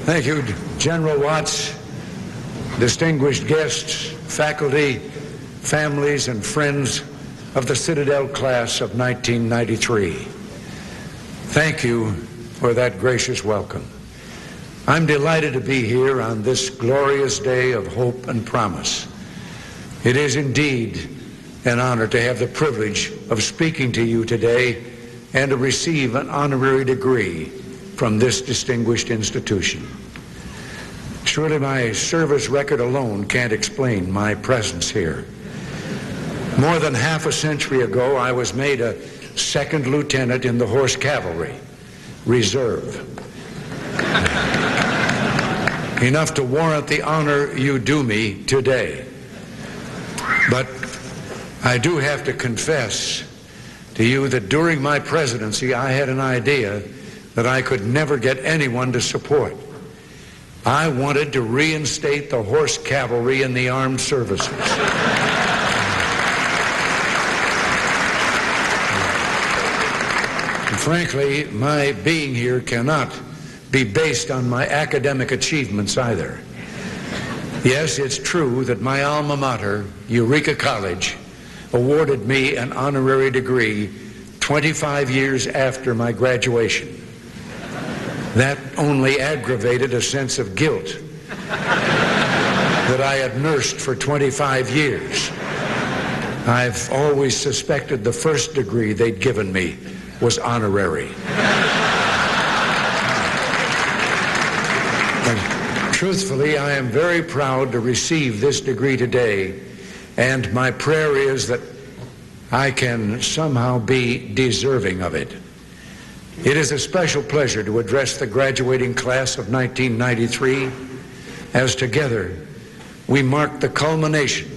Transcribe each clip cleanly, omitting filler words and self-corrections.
Thank you, General Watts, distinguished guests, faculty, families, and friends of the Citadel class of 1993. Thank you for that gracious welcome. I'm delighted to be here on this glorious day of hope and promise. It is indeed an honor to have the privilege of speaking to you today and to receive an honorary degree from this distinguished institution. Surely my service record alone can't explain my presence here. More than half a century ago, I was made a second lieutenant in the Horse Cavalry, Reserve. Enough to warrant the honor you do me today. But I do have to confess to you that during my presidency, I had an idea that I could never get anyone to support. I wanted to reinstate the Horse Cavalry in the armed services. And frankly, my being here cannot be based on my academic achievements either. Yes, it's true that my alma mater, Eureka College, awarded me an honorary degree 25 years after my graduation. That only aggravated a sense of guilt that I had nursed for 25 years. I've always suspected the first degree they'd given me was honorary. But truthfully, I am very proud to receive this degree today, and my prayer is that I can somehow be deserving of it. It is a special pleasure to address the graduating class of 1993 as together we mark the culmination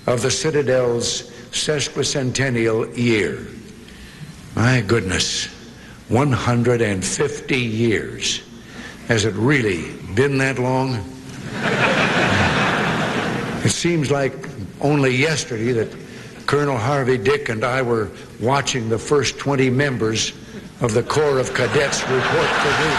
of the Citadel's sesquicentennial year. My goodness, 150 years. Has it really been that long? It seems like only yesterday that Colonel Harvey Dick and I were watching the first 20 members of the Corps of Cadets report for duty.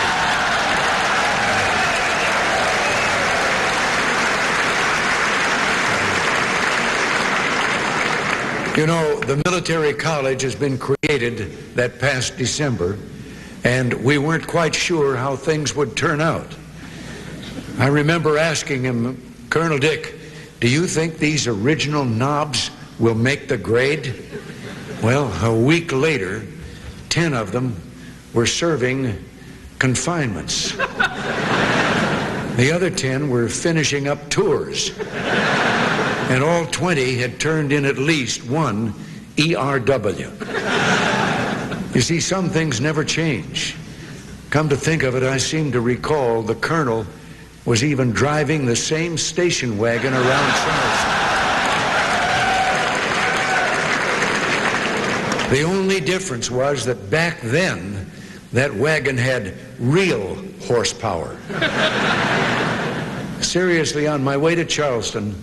You know, the military college has been created that past December, and we weren't quite sure how things would turn out. I remember asking him, Colonel Dick, do you think these original knobs will make the grade? Well, a week later, 10 of them were serving confinements. The other 10 were finishing up tours. And all 20 had turned in at least one ERW. You see, some things never change. Come to think of it, I seem to recall the colonel was even driving the same station wagon around Charleston. The only difference was that back then, that wagon had real horsepower. Seriously, on my way to Charleston,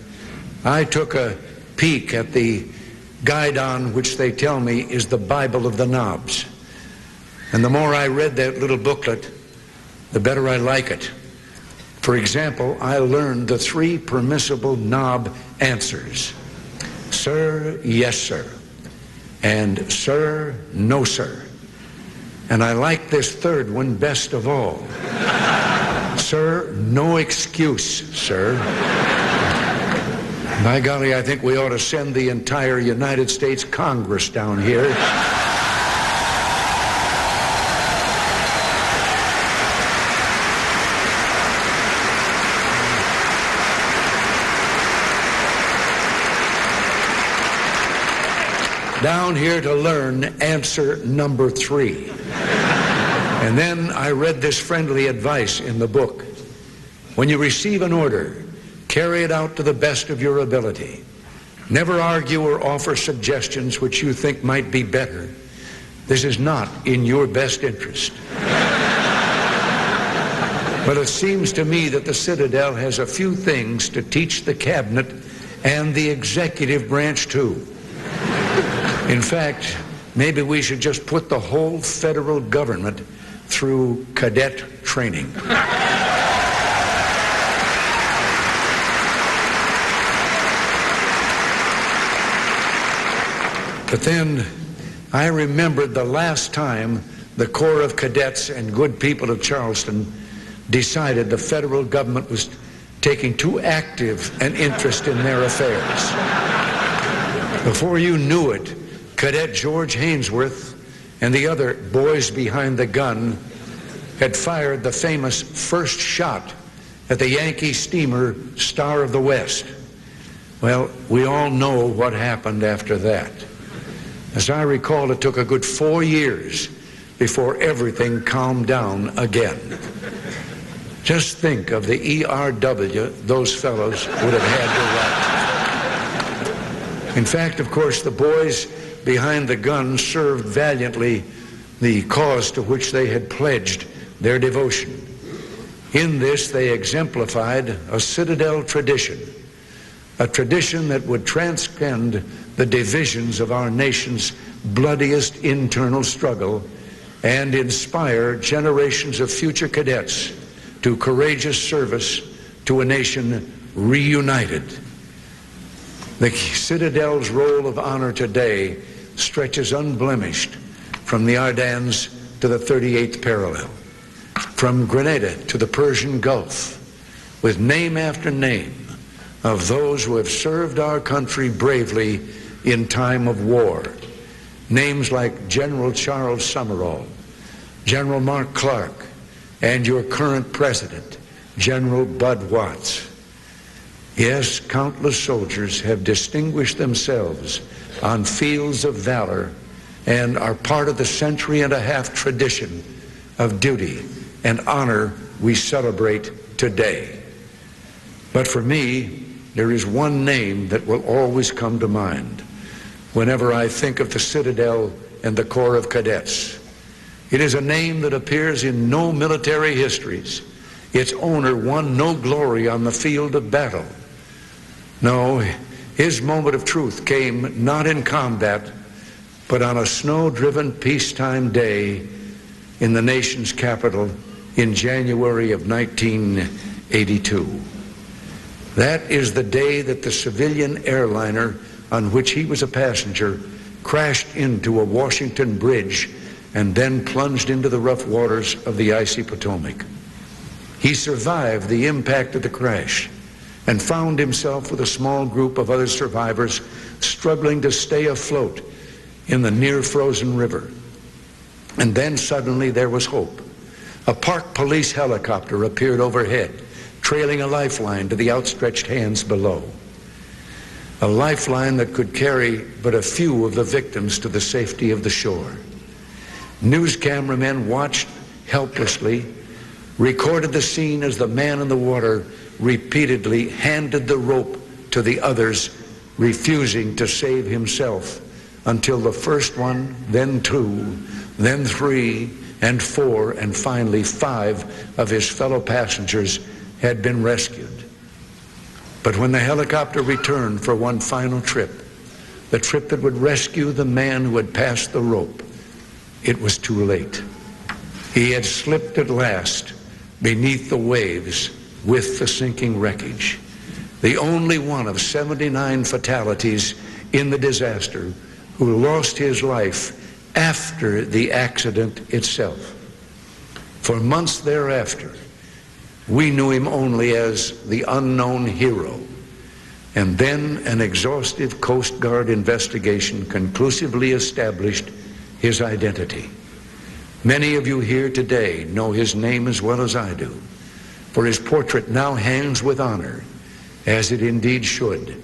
I took a peek at the guidon, which they tell me is the Bible of the knobs. And the more I read that little booklet, the better I like it. For example, I learned the 3 permissible knob answers. Sir, yes, sir. And sir, no, sir. And I like this third one best of all. Sir, no excuse, sir. By golly, I think we ought to send the entire United States Congress down here. Down here to learn answer number 3. And then I read this friendly advice in the book. When you receive an order, carry it out to the best of your ability. Never argue or offer suggestions which you think might be better. This is not in your best interest. But it seems to me that the Citadel has a few things to teach the cabinet and the executive branch too. In fact, maybe we should just put the whole federal government through cadet training. But then I remembered the last time the Corps of Cadets and good people of Charleston decided the federal government was taking too active an interest in their affairs. Before you knew it, Cadet George Hainsworth and the other boys behind the gun had fired the famous first shot at the Yankee steamer Star of the West. Well, we all know what happened after that. As I recall, it took a good 4 years before everything calmed down again. Just think of the ERW those fellows would have had to write. In fact, of course, the boys behind the gun served valiantly the cause to which they had pledged their devotion. In this, they exemplified a citadel tradition, a tradition that would transcend the divisions of our nation's bloodiest internal struggle and inspire generations of future cadets to courageous service to a nation reunited. The Citadel's roll of honor today stretches unblemished from the Ardennes to the 38th parallel, from Grenada to the Persian Gulf, with name after name of those who have served our country bravely in time of war. Names like General Charles Summerall, General Mark Clark, and your current president, General Bud Watts. Yes, countless soldiers have distinguished themselves on fields of valor and are part of the century-and-a-half tradition of duty and honor we celebrate today. But for me, there is one name that will always come to mind whenever I think of the Citadel and the Corps of Cadets. It is a name that appears in no military histories. Its owner won no glory on the field of battle. No, his moment of truth came not in combat, but on a snow-driven peacetime day in the nation's capital in January of 1982. That is the day that the civilian airliner on which he was a passenger crashed into a Washington bridge and then plunged into the rough waters of the icy Potomac. He survived the impact of the crash and found himself with a small group of other survivors struggling to stay afloat in the near-frozen river. And then suddenly there was hope. A park police helicopter appeared overhead, trailing a lifeline to the outstretched hands below. A lifeline that could carry but a few of the victims to the safety of the shore. News cameramen watched helplessly, recorded the scene as the man in the water repeatedly handed the rope to the others, refusing to save himself until the first one, then two, then three, and four, and finally 5 of his fellow passengers had been rescued. But when the helicopter returned for one final trip, the trip that would rescue the man who had passed the rope, it was too late. He had slipped at last beneath the waves with the sinking wreckage. The only one of 79 fatalities in the disaster who lost his life after the accident itself. For months thereafter, we knew him only as the unknown hero. And then an exhaustive Coast Guard investigation conclusively established his identity. Many of you here today know his name as well as I do, for his portrait now hangs with honor, as it indeed should,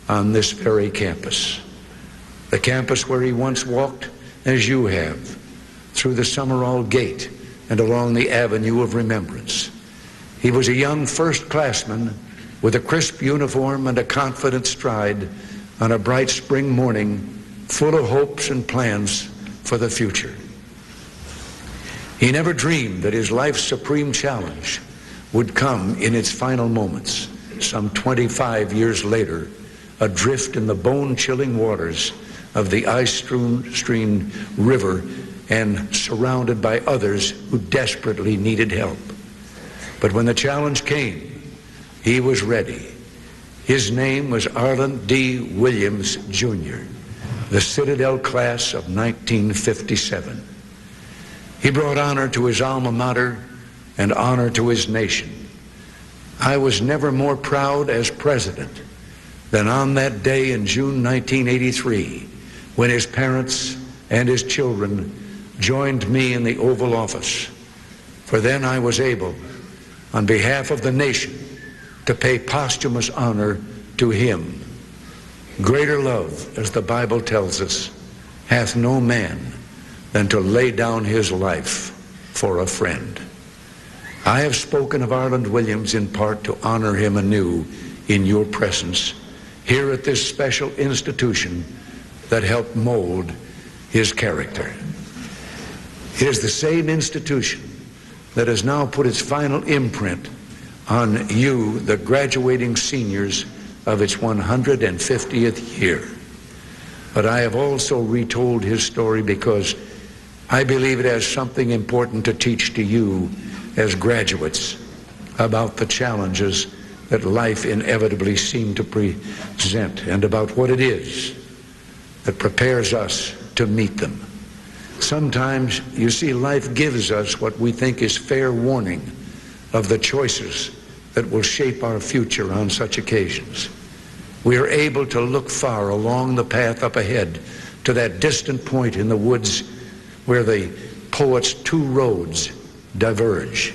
on this very campus. The campus where he once walked, as you have, through the Summerall Gate and along the Avenue of Remembrance. He was a young first-classman with a crisp uniform and a confident stride on a bright spring morning, full of hopes and plans for the future. He never dreamed that his life's supreme challenge would come in its final moments, some 25 years later, adrift in the bone-chilling waters of the ice-strewn river and surrounded by others who desperately needed help. But when the challenge came, he was ready. His name was Arlen D. Williams, Jr., the Citadel class of 1957. He brought honor to his alma mater and honor to his nation. I was never more proud as president than on that day in June 1983, when his parents and his children joined me in the Oval Office. For then I was able, on behalf of the nation, to pay posthumous honor to him. Greater love, as the Bible tells us, hath no man than to lay down his life for a friend. I have spoken of Arland Williams in part to honor him anew in your presence here at this special institution that helped mold his character. It is the same institution that has now put its final imprint on you, the graduating seniors of its 150th year. But I have also retold his story because I believe it has something important to teach to you as graduates about the challenges that life inevitably seems to present and about what it is that prepares us to meet them. Sometimes, you see, life gives us what we think is fair warning of the choices that will shape our future on such occasions. We are able to look far along the path up ahead to that distant point in the woods where the poet's two roads diverge.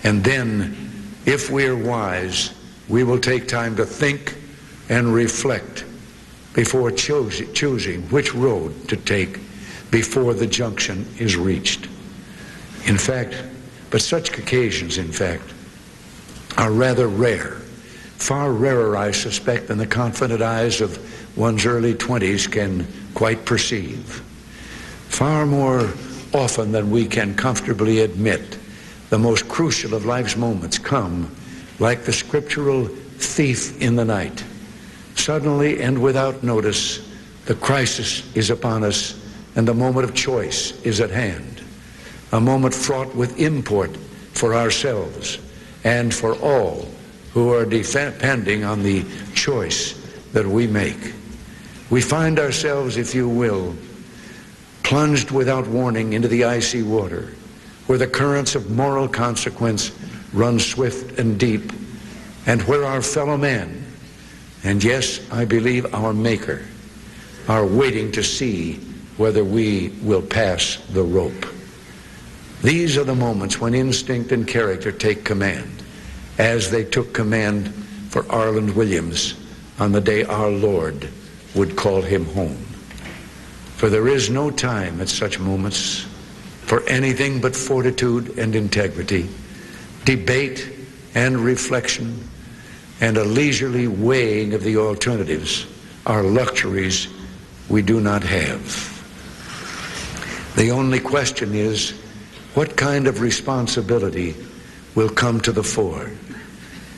And then, if we are wise, we will take time to think and reflect before choosing which road to take before the junction is reached. In fact, but such occasions, in fact, are rather rare. Far rarer, I suspect, than the confident eyes of one's early 20s can quite perceive. Far more often than we can comfortably admit, the most crucial of life's moments come like the scriptural thief in the night. Suddenly and without notice, the crisis is upon us and the moment of choice is at hand. A moment fraught with import for ourselves and for all who are depending on the choice that we make. We find ourselves, if you will, plunged without warning into the icy water, where the currents of moral consequence run swift and deep, and where our fellow man, and yes, I believe our Maker, are waiting to see whether we will pass the rope. These are the moments when instinct and character take command, as they took command for Arland Williams on the day our Lord would call him home. For there is no time at such moments for anything but fortitude and integrity, debate and reflection, and a leisurely weighing of the alternatives are luxuries we do not have. The only question is, what kind of responsibility will come to the fore?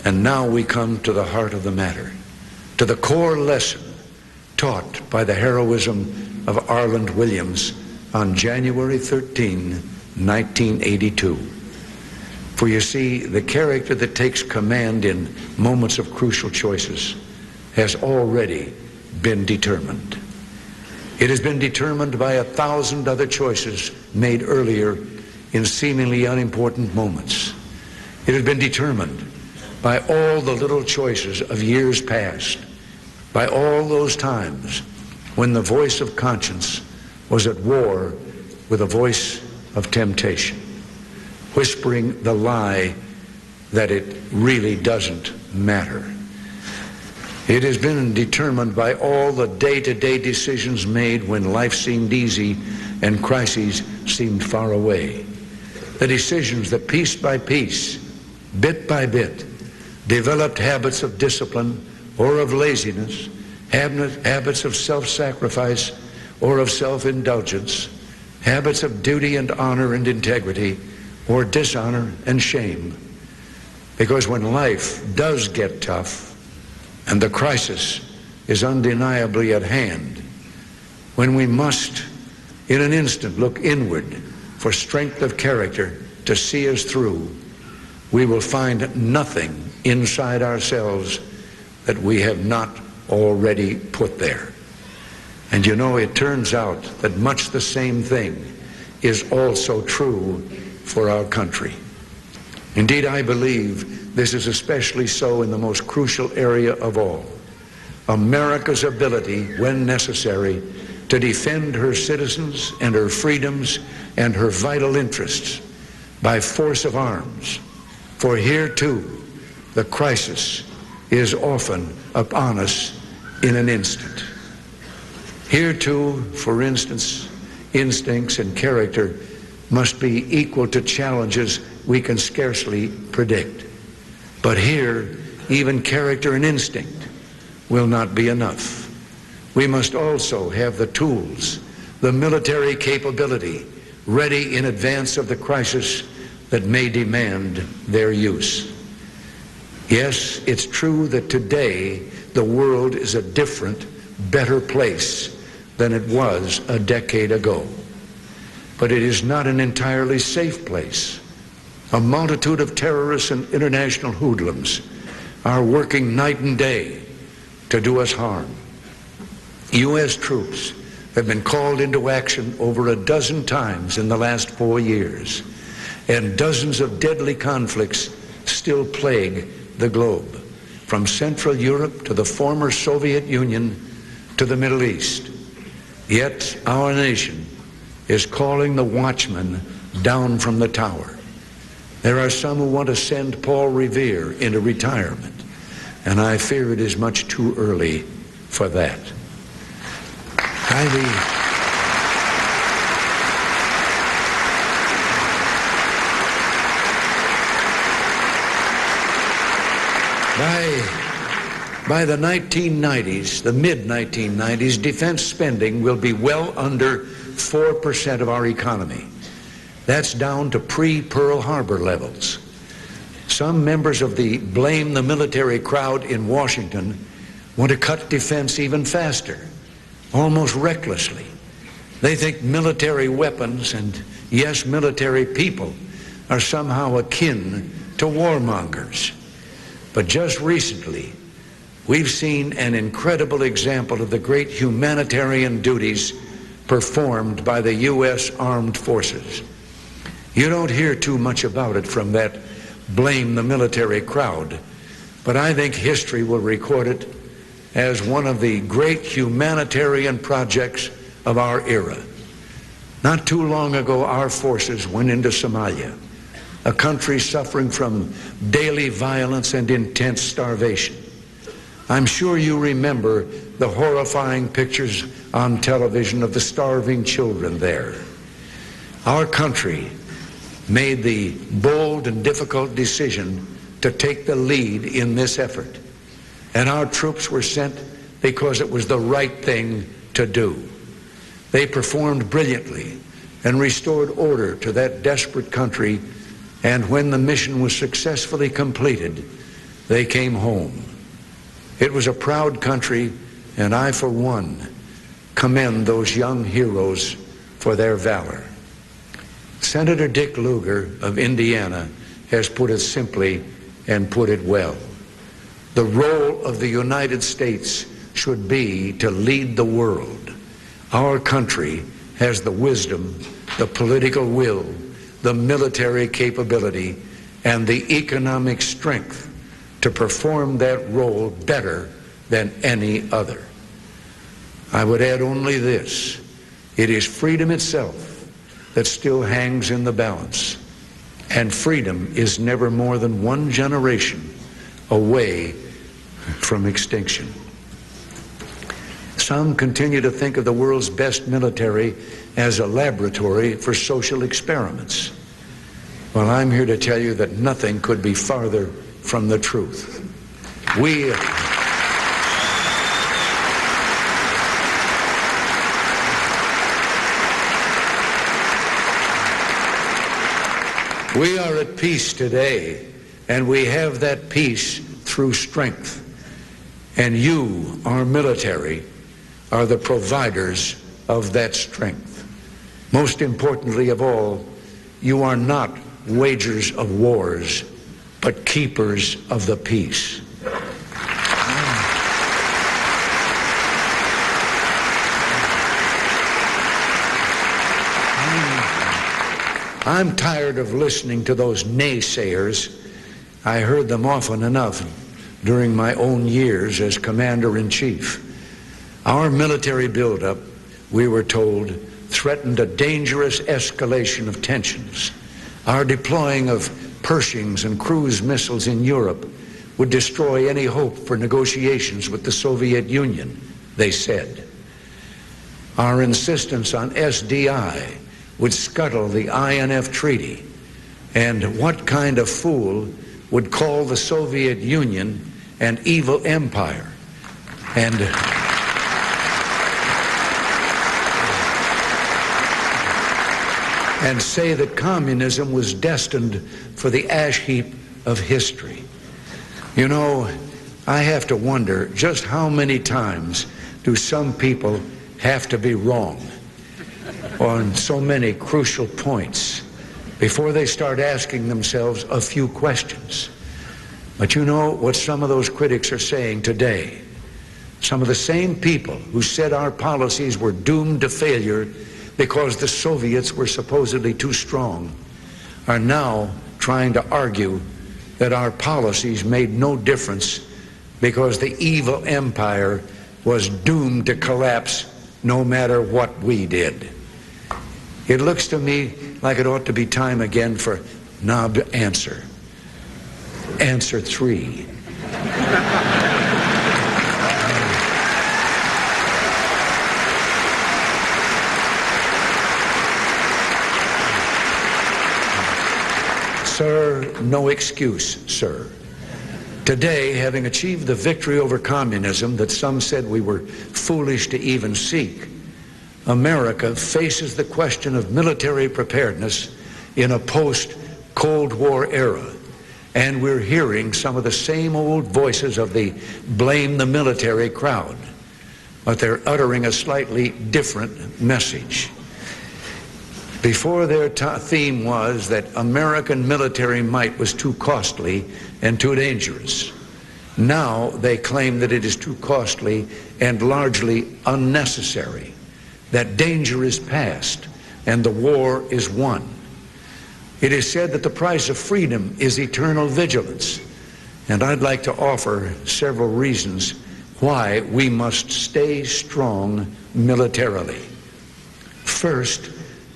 And now we come to the heart of the matter, to the core lesson taught by the heroism of Arland Williams on January 13, 1982. For you see, the character that takes command in moments of crucial choices has already been determined. It has been determined by 1,000 other choices made earlier in seemingly unimportant moments. It has been determined by all the little choices of years past, by all those times when the voice of conscience was at war with the voice of temptation, whispering the lie that it really doesn't matter. It has been determined by all the day-to-day decisions made when life seemed easy and crises seemed far away. The decisions that piece by piece, bit by bit, developed habits of discipline or of laziness, habits of self-sacrifice or of self-indulgence, habits of duty and honor and integrity, or dishonor and shame. Because when life does get tough and the crisis is undeniably at hand, when we must in an instant look inward for strength of character to see us through, we will find nothing inside ourselves that we have not already put there. And you know, it turns out that much the same thing is also true for our country. Indeed, I believe this is especially so in the most crucial area of all, America's ability, when necessary, to defend her citizens and her freedoms and her vital interests by force of arms. For here, too, the crisis is often upon us in an instant. Here, too, for instance, instincts and character must be equal to challenges we can scarcely predict. But here, even character and instinct will not be enough. We must also have the tools, the military capability, ready in advance of the crisis that may demand their use. Yes, it's true that today the world is a different, better place than it was a decade ago. But it is not an entirely safe place. A multitude of terrorists and international hoodlums are working night and day to do us harm. U.S. troops have been called into action over a dozen times in the last 4 years, and dozens of deadly conflicts still plague the globe, from Central Europe to the former Soviet Union to the Middle East. Yet our nation is calling the watchman down from the tower. There are some who want to send Paul Revere into retirement, and I fear it is much too early for that. By the 1990s, the mid-1990s, defense spending will be well under 4% of our economy. That's down to pre-Pearl Harbor levels. Some members of the blame the military crowd in Washington want to cut defense even faster, almost recklessly. They think military weapons and, yes, military people are somehow akin to warmongers. But just recently, we've seen an incredible example of the great humanitarian duties performed by the U.S. Armed Forces. You don't hear too much about it from that blame the military crowd, but I think history will record it as one of the great humanitarian projects of our era. Not too long ago, our forces went into Somalia, a country suffering from daily violence and intense starvation. I'm sure you remember the horrifying pictures on television of the starving children there. Our country made the bold and difficult decision to take the lead in this effort, and our troops were sent because it was the right thing to do. They performed brilliantly and restored order to that desperate country, and when the mission was successfully completed, they came home. It was a proud country, and I, for one, commend those young heroes for their valor. Senator Dick Lugar of Indiana has put it simply and put it well. The role of the United States should be to lead the world. Our country has the wisdom, the political will, the military capability, and the economic strength to perform that role better than any other. I would add only this: it is freedom itself that still hangs in the balance, and freedom is never more than one generation away from extinction. Some continue to think of the world's best military as a laboratory for social experiments. Well, I'm here to tell you that nothing could be farther from the truth. We are at peace today, and we have that peace through strength. And you, our military, are the providers of that strength. Most importantly of all, you are not wagers of wars, but keepers of the peace. I'm tired of listening to those naysayers. I heard them often enough during my own years as Commander-in-Chief. Our military buildup, we were told, threatened a dangerous escalation of tensions. Our deploying of Pershings and cruise missiles in Europe would destroy any hope for negotiations with the Soviet Union, they said. Our insistence on SDI would scuttle the INF Treaty, and what kind of fool would call the Soviet Union an evil empire? And say that communism was destined for the ash heap of history. You know, I have to wonder just how many times do some people have to be wrong on so many crucial points before they start asking themselves a few questions. But you know what some of those critics are saying today? Some of the same people who said our policies were doomed to failure because the Soviets were supposedly too strong are now trying to argue that our policies made no difference because the evil empire was doomed to collapse no matter what we did. It looks to me like it ought to be time again for knob answer. Answer 3. Sir, no excuse, sir. Today, having achieved the victory over communism that some said we were foolish to even seek, America faces the question of military preparedness in a post-Cold War era. And we're hearing some of the same old voices of the blame the military crowd, but they're uttering a slightly different message. Before, their theme was that American military might was too costly and too dangerous. Now they claim that it is too costly and largely unnecessary, that danger is past and the war is won. It is said that the price of freedom is eternal vigilance, and I'd like to offer several reasons why we must stay strong militarily. First,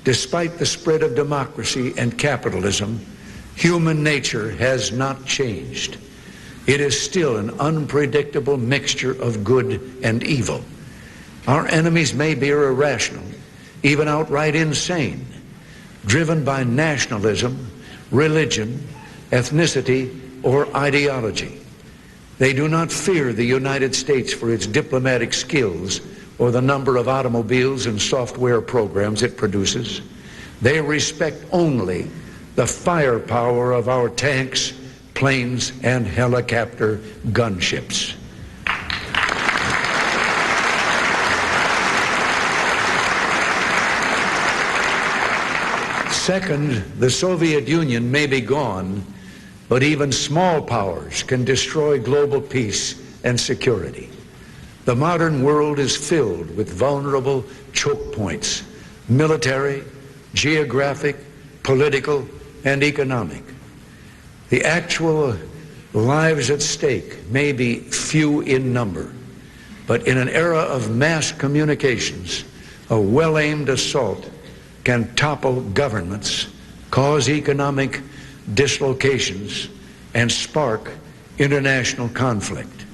despite the spread of democracy and capitalism, human nature has not changed. It is still an unpredictable mixture of good and evil. Our enemies may be irrational, even outright insane, driven by nationalism, religion, ethnicity, or ideology. They do not fear the United States for its diplomatic skills or the number of automobiles and software programs it produces. They respect only the firepower of our tanks, planes, and helicopter gunships. Second, the Soviet Union may be gone, but even small powers can destroy global peace and security. The modern world is filled with vulnerable choke points, military, geographic, political, and economic. The actual lives at stake may be few in number, but in an era of mass communications, a well-aimed assault can topple governments, cause economic dislocations, and spark international conflict.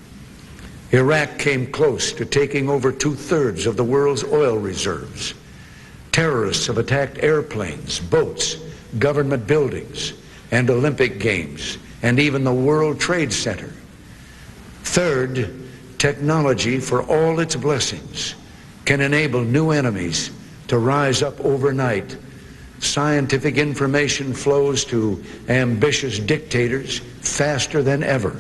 Iraq came close to taking over 2/3 of the world's oil reserves. Terrorists have attacked airplanes, boats, government buildings, and Olympic Games, and even the World Trade Center. Third, technology, for all its blessings, can enable new enemies to rise up overnight. Scientific information flows to ambitious dictators faster than ever.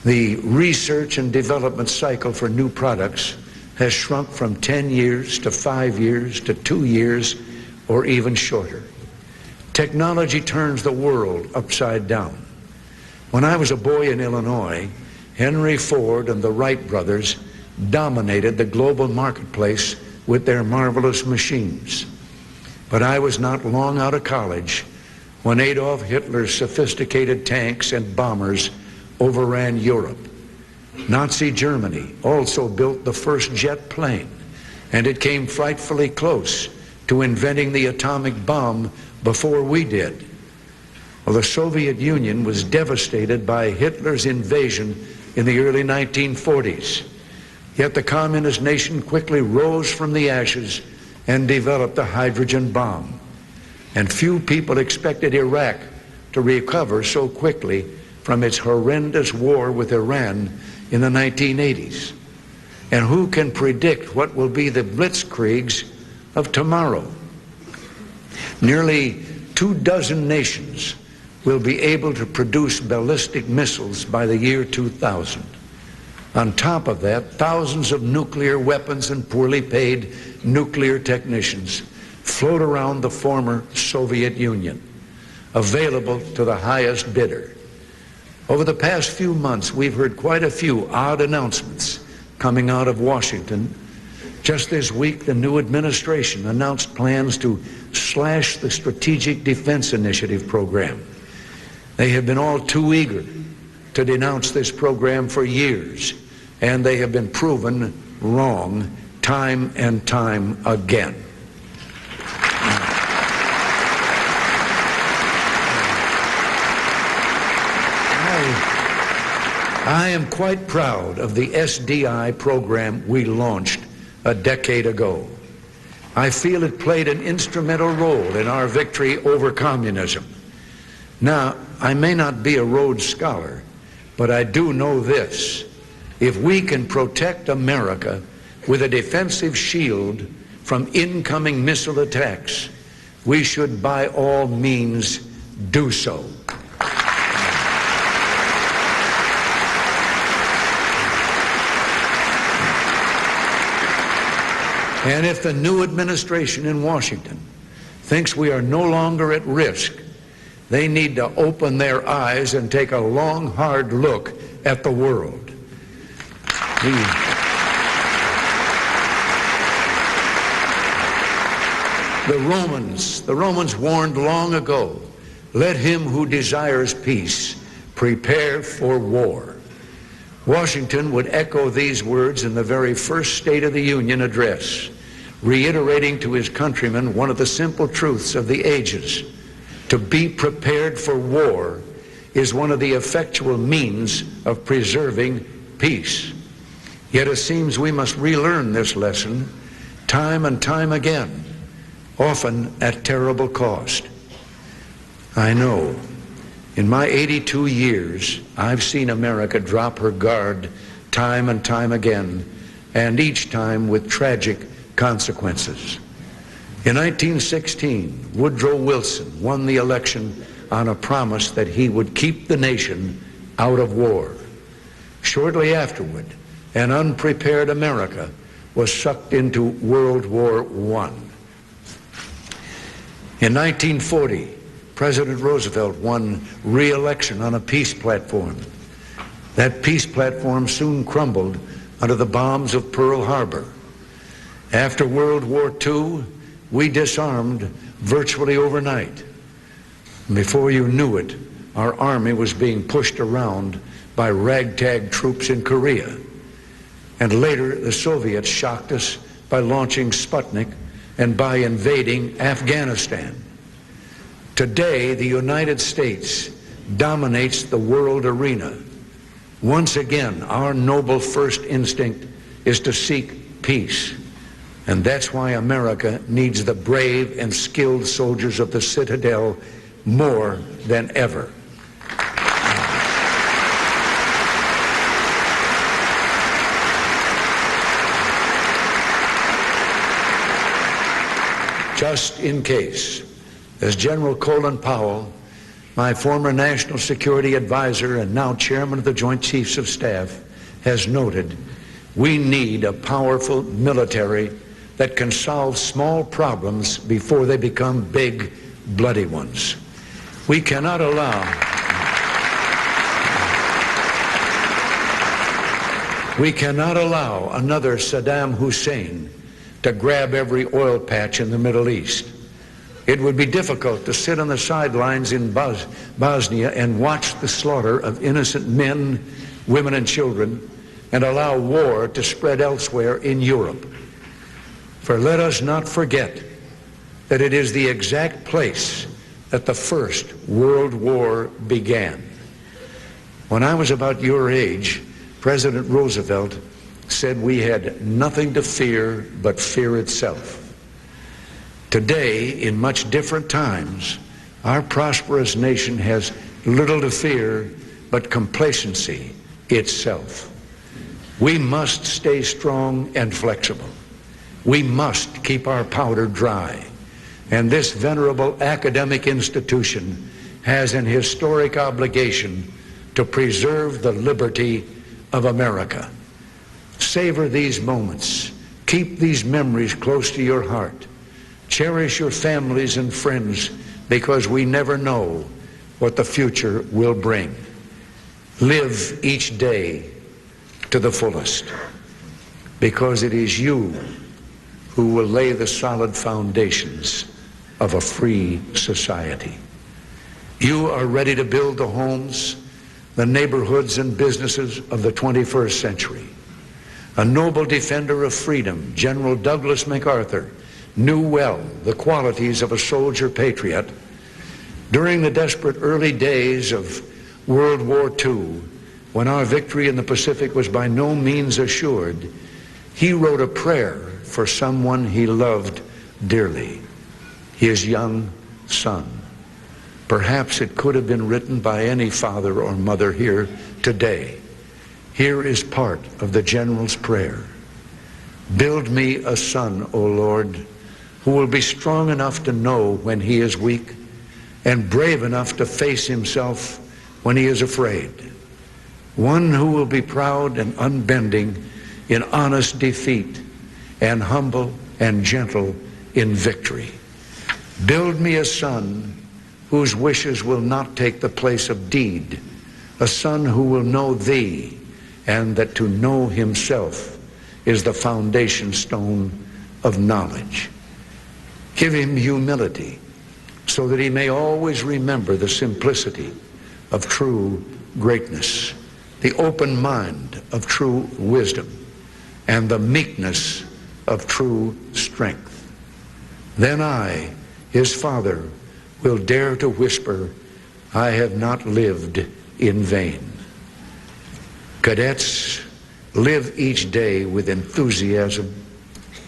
The research and development cycle for new products has shrunk from 10 years to 5 years to 2 years or even shorter. Technology turns the world upside down. When I was a boy in Illinois, Henry Ford and the Wright brothers dominated the global marketplace with their marvelous machines. But I was not long out of college when Adolf Hitler's sophisticated tanks and bombers overran Europe. Nazi Germany also built the first jet plane, and it came frightfully close to inventing the atomic bomb before we did. Well, the Soviet Union was devastated by Hitler's invasion in the early 1940s. Yet the communist nation quickly rose from the ashes and developed the hydrogen bomb. And few people expected Iraq to recover so quickly from its horrendous war with Iran in the 1980s. And who can predict what will be the blitzkriegs of tomorrow? Nearly 24 nations will be able to produce ballistic missiles by the year 2000. On top of that, thousands of nuclear weapons and poorly paid nuclear technicians float around the former Soviet Union, available to the highest bidder. Over the past few months, we've heard quite a few odd announcements coming out of Washington. Just this week, the new administration announced plans to slash the Strategic Defense Initiative program. They have been all too eager to denounce this program for years, and they have been proven wrong time and time again. I am quite proud of the SDI program we launched a decade ago. I feel it played an instrumental role in our victory over communism. Now, I may not be a Rhodes Scholar, but I do know this. If we can protect America with a defensive shield from incoming missile attacks, we should by all means do so. And if the new administration in Washington thinks we are no longer at risk, they need to open their eyes and take a long, hard look at the world. The Romans warned long ago, let him who desires peace prepare for war. Washington would echo these words in the very first State of the Union address, reiterating to his countrymen one of the simple truths of the ages. To be prepared for war is one of the effectual means of preserving peace. Yet it seems we must relearn this lesson time and time again, often at terrible cost. I know. In my 82 years, I've seen America drop her guard time and time again, and each time with tragic consequences. In 1916, Woodrow Wilson won the election on a promise that he would keep the nation out of war. Shortly afterward, an unprepared America was sucked into World War I. In 1940, President Roosevelt won re-election on a peace platform. That peace platform soon crumbled under the bombs of Pearl Harbor. After World War II, we disarmed virtually overnight. Before you knew it, our army was being pushed around by ragtag troops in Korea. And later, the Soviets shocked us by launching Sputnik and by invading Afghanistan. Today, the United States dominates the world arena. Once again, our noble first instinct is to seek peace. And that's why America needs the brave and skilled soldiers of the Citadel more than ever. Just in case, as General Colin Powell, my former National Security Advisor and now Chairman of the Joint Chiefs of Staff, has noted, we need a powerful military that can solve small problems before they become big, bloody ones. We cannot allow another Saddam Hussein to grab every oil patch in the Middle East. It would be difficult to sit on the sidelines in Bosnia and watch the slaughter of innocent men, women, and children, and allow war to spread elsewhere in Europe. For let us not forget that it is the exact place that the First World War began. When I was about your age, President Roosevelt said we had nothing to fear but fear itself. Today, in much different times, our prosperous nation has little to fear but complacency itself. We must stay strong and flexible. We must keep our powder dry. And this venerable academic institution has an historic obligation to preserve the liberty of America. Savor these moments. Keep these memories close to your heart. Cherish your families and friends, because we never know what the future will bring. Live each day to the fullest, because it is you who will lay the solid foundations of a free society. You are ready to build the homes, the neighborhoods and businesses of the 21st century. A noble defender of freedom, General Douglas MacArthur, knew well the qualities of a soldier patriot. During the desperate early days of World War II, when our victory in the Pacific was by no means assured, he wrote a prayer for someone he loved dearly, his young son. Perhaps it could have been written by any father or mother here today. Here is part of the general's prayer. Build me a son, O Lord, who will be strong enough to know when he is weak and brave enough to face himself when he is afraid. One who will be proud and unbending in honest defeat and humble and gentle in victory. Build me a son whose wishes will not take the place of deed, a son who will know thee, and that to know himself is the foundation stone of knowledge. Give him humility so that he may always remember the simplicity of true greatness, the open mind of true wisdom, and the meekness of true strength. Then I, his father, will dare to whisper, I have not lived in vain. Cadets, live each day with enthusiasm,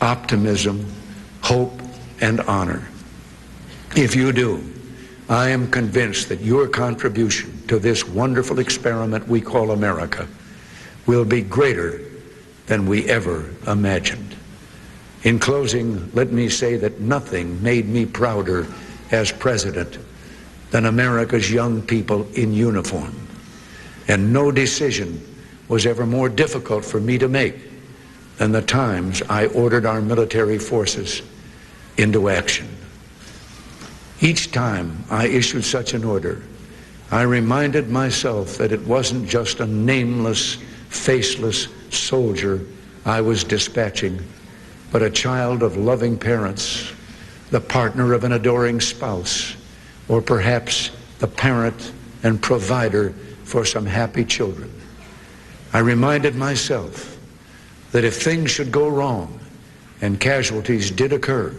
optimism, hope, and honor. If you do, I am convinced that your contribution to this wonderful experiment we call America will be greater than we ever imagined. In closing, let me say that nothing made me prouder as president than America's young people in uniform. And no decision was ever more difficult for me to make than the times I ordered our military forces into action. Each time I issued such an order, I reminded myself that it wasn't just a nameless, faceless soldier I was dispatching, but a child of loving parents, the partner of an adoring spouse, or perhaps the parent and provider for some happy children. I reminded myself that if things should go wrong and casualties did occur,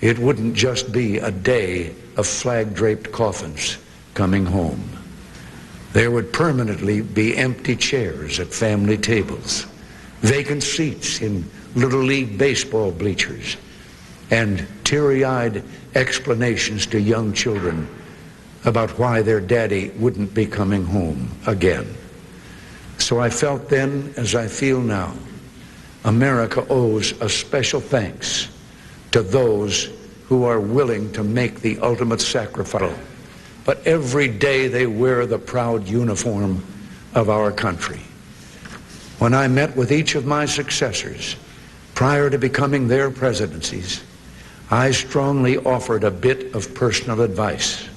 it wouldn't just be a day of flag-draped coffins coming home. There would permanently be empty chairs at family tables, vacant seats in Little League baseball bleachers, and teary-eyed explanations to young children about why their daddy wouldn't be coming home again. So I felt then, as I feel now, America owes a special thanks to those who are willing to make the ultimate sacrifice. But every day they wear the proud uniform of our country. When I met with each of my successors prior to becoming their presidencies, I strongly offered a bit of personal advice.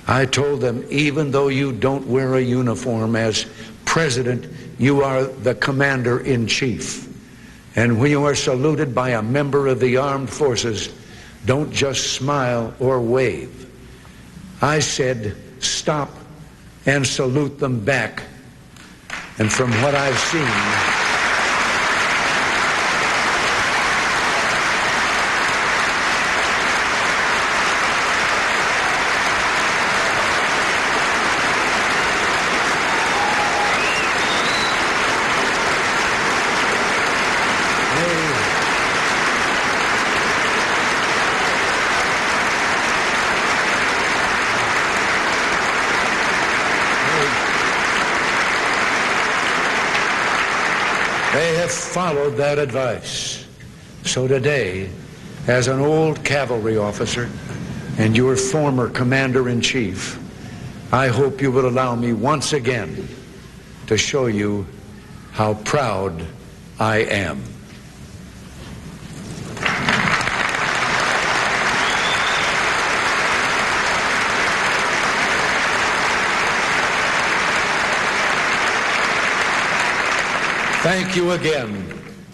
I told them, even though you don't wear a uniform as president, you are the commander-in-chief. And when you are saluted by a member of the armed forces, don't just smile or wave. I said, stop and salute them back. And from what I've seen, they have followed that advice. So today, as an old cavalry officer and your former commander-in-chief, I hope you will allow me once again to show you how proud I am. Thank you again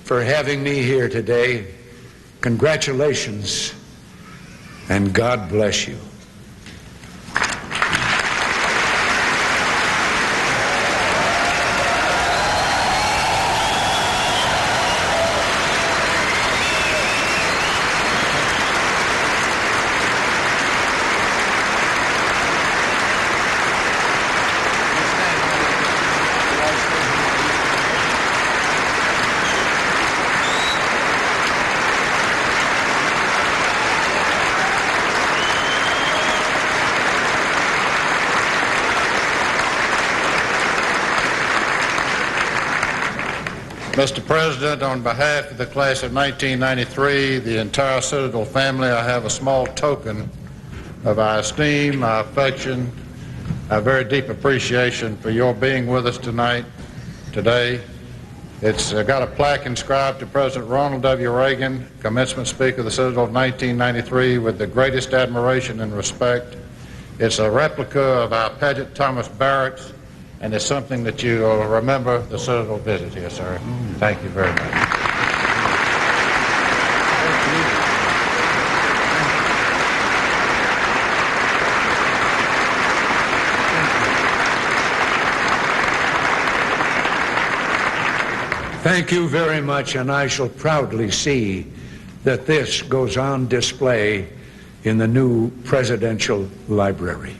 for having me here today. Congratulations, and God bless you. Mr. President, on behalf of the class of 1993, the entire Citadel family, I have a small token of our esteem, our affection, our very deep appreciation for your being with us today. It's got a plaque inscribed to President Ronald W. Reagan, Commencement Speaker of the Citadel of 1993, with the greatest admiration and respect. It's a replica of our Paget Thomas Barracks, and it's something that you will remember the Citadel visit here, sir. Thank you very much. Thank you very much, and I shall proudly see that this goes on display in the new Presidential Library.